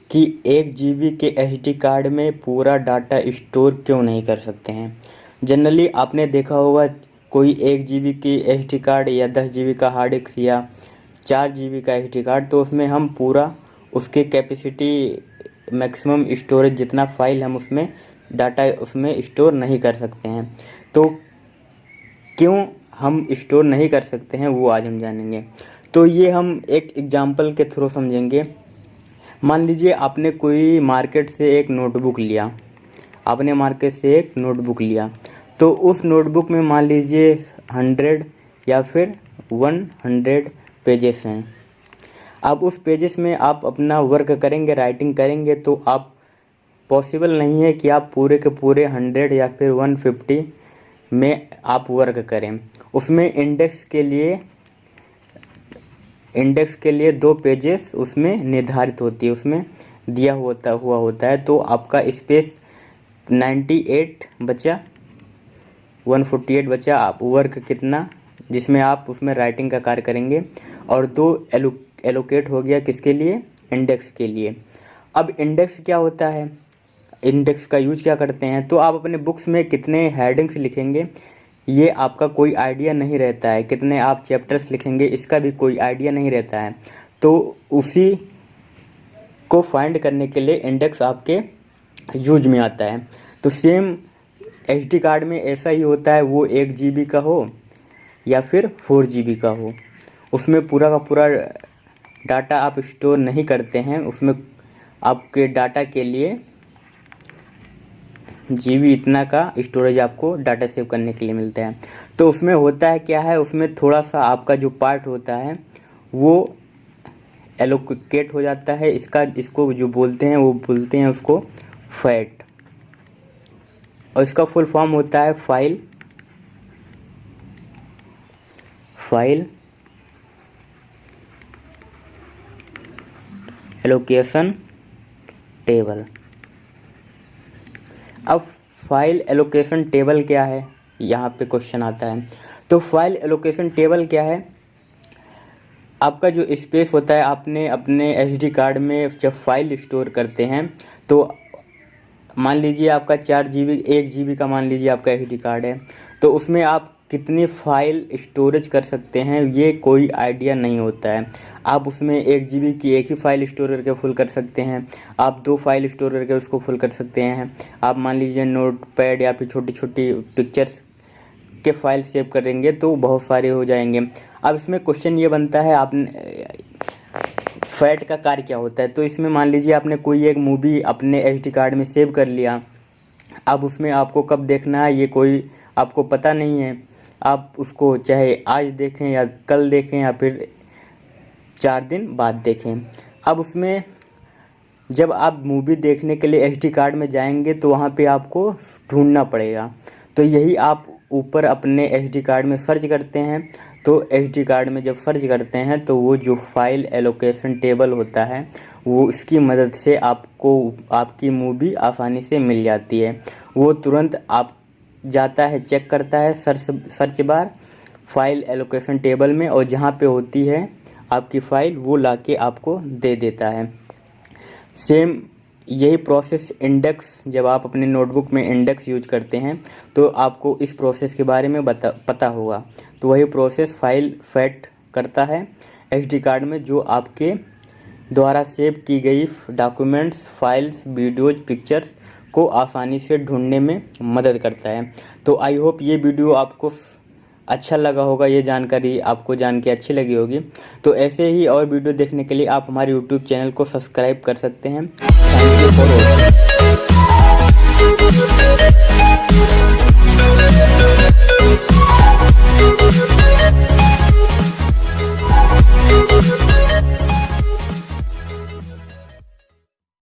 कि 1 जीबी के SD card में पूरा डाटा स्टोर क्यों नहीं कर सकते हैं। जनरली आपने देखा होगा कोई 1 जीबी की एसडी कार्ड या 10 जीबी का हार्ड डिस्क या 4 जीबी का एसडी कार्ड, तो उसमें हम पूरा उसके कैपेसिटी मैक्सिमम स्टोरेज जितना फाइल हम उसमें डाटा उसमें स्टोर नहीं कर सकते हैं। तो क्यों हम स्टोर नहीं कर सकते हैं वो आज हम जानेंगे। तो ये हम एक एग्जांपल के थ्रू समझेंगे। मान लीजिए आपने कोई मार्केट से एक नोटबुक लिया, तो उस नोटबुक में मान लीजिए 100 या फिर 100 पेजेस हैं। अब उस पेजेस में आप अपना वर्क करेंगे, राइटिंग करेंगे, तो आप पॉसिबल नहीं है कि आप पूरे के पूरे 100 या फिर 150 में आप वर्क करें। उसमें इंडेक्स के लिए 2 पेजेस उसमें निर्धारित होती है, उसमें दिया हुआ होता है। तो आपका स्पेस 98 बचा, 148 बचा। आप वर्क कितना जिसमें आप उसमें राइटिंग का कार्य करेंगे, और 2 एलोकेट हो गया किसके लिए, इंडेक्स के लिए। अब इंडेक्स क्या होता है, इंडेक्स का यूज क्या करते हैं, तो आप अपने बुक्स में कितने हेडिंग्स लिखेंगे ये आपका कोई आइडिया नहीं रहता है, कितने आप चैप्टर्स लिखेंगे इसका भी कोई आइडिया नहीं रहता है। तो उसी को फाइंड करने के लिए इंडेक्स आपके यूज में आता है। तो सेम एसडी कार्ड में ऐसा ही होता है, वो 1 जीबी का हो या फिर 4 जीबी का हो, उसमें पूरा का पूरा डाटा आप स्टोर नहीं करते हैं। उसमें आपके डाटा के लिए जीबी इतना का स्टोरेज आपको डाटा सेव करने के लिए मिलता है। तो उसमें होता है क्या है, उसमें थोड़ा सा आपका जो पार्ट होता है वो एलोकेट हो जाता है। इसको जो बोलते हैं वो बोलते हैं उसको फैट, और इसका फुल फॉर्म होता है फाइल एलोकेशन टेबल। अब फाइल एलोकेशन टेबल क्या है, यहाँ पे क्वेश्चन आता है। तो फाइल एलोकेशन टेबल क्या है, आपका जो स्पेस होता है, आपने अपने एसडी कार्ड में जब फाइल स्टोर करते हैं, तो मान लीजिए आपका 4 जीबी 1 जीबी का मान लीजिए आपका एसडी कार्ड है, तो उसमें आप कितनी फाइल स्टोरेज कर सकते हैं ये कोई आइडिया नहीं होता है। आप उसमें 1 जीबी की एक ही फाइल स्टोर करके फुल कर सकते हैं, आप 2 फाइल स्टोर करके उसको फुल कर सकते हैं। आप मान लीजिए नोटपैड या फिर छोटी छोटी पिक्चर्स के फाइल सेव करेंगे तो बहुत सारे हो जाएंगे। अब इसमें क्वेश्चन ये बनता है, आपने फैट का कार्य क्या होता है। तो इसमें मान लीजिए आपने कोई एक मूवी अपने एसडी कार्ड में सेव कर लिया, अब उसमें आपको कब देखना है ये कोई आपको पता नहीं है। आप उसको चाहे आज देखें या कल देखें या फिर 4 दिन बाद देखें। अब उसमें जब आप मूवी देखने के लिए एसडी कार्ड में जाएंगे तो वहाँ पे आपको ढूंढना पड़ेगा। तो यही आप ऊपर अपने एसडी कार्ड में सर्च करते हैं। तो एसडी कार्ड में जब सर्च करते हैं तो वो जो फाइल एलोकेशन टेबल होता है वो इसकी मदद से आपको आपकी मूवी आसानी से मिल जाती है। वो तुरंत आप जाता है, चेक करता है search bar file allocation table में, और जहाँ पे होती है आपकी फ़ाइल वो लाके आपको दे देता है। सेम यही प्रोसेस इंडेक्स, जब आप अपने नोटबुक में इंडेक्स यूज करते हैं तो आपको इस प्रोसेस के बारे में पता होगा। तो वही प्रोसेस फाइल फैट करता है एसडी कार्ड में, जो आपके द्वारा सेव की गई डॉक्यूमेंट्स, फाइल्स, वीडियोज, पिक्चर्स को आसानी से ढूंढने में मदद करता है। तो आई होप ये वीडियो आपको अच्छा लगा होगा, ये जानकारी आपको जान के अच्छी लगी होगी। तो ऐसे ही और वीडियो देखने के लिए आप हमारे यूट्यूब चैनल को सब्सक्राइब कर सकते हैं। Thank you for watching.